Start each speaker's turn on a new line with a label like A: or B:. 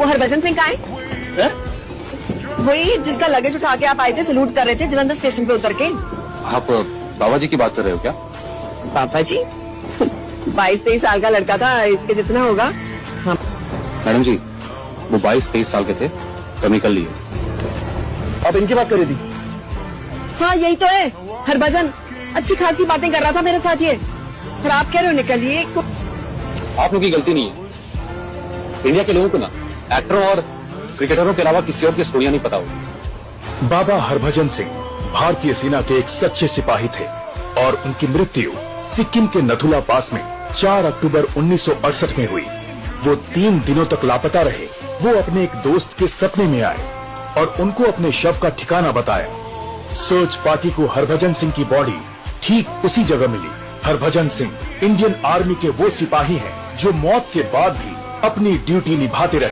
A: वो हरभजन सिंह कहाँ है? वही जिसका लगेज उठा के आप आए थे, सलूट कर रहे थे जलंधर स्टेशन पे उतर के।
B: आप बाबा जी की बात कर रहे हो क्या?
A: पापा जी 22-23 साल का लड़का था, इसके जितना होगा। हाँ।
B: मैडम जी वो 22-23 साल के थे, तो निकल लिए।
C: आप इनकी बात कर रही थी?
A: हाँ यही तो है हरभजन, अच्छी खासी बातें कर रहा था मेरे साथ ये, और आप कह रहे हो निकलिए।
B: आप लोगों की गलती नहीं है। इंडिया के लोगों को ना एक्टरों और क्रिकेटरों के अलावा किसी और की स्टोरियां नहीं पता होगी।
D: बाबा हरभजन सिंह भारतीय सेना के एक सच्चे सिपाही थे और उनकी मृत्यु सिक्किम के नथुला पास में 4 अक्टूबर 1968 में हुई। वो 3 दिनों तक लापता रहे। वो अपने एक दोस्त के सपने में आए और उनको अपने शव का ठिकाना बताया। सर्च पार्टी को हरभजन सिंह की बॉडी ठीक उसी जगह मिली। हरभजन सिंह इंडियन आर्मी के वो सिपाही हैं जो मौत के बाद भी अपनी ड्यूटी निभाते रहे।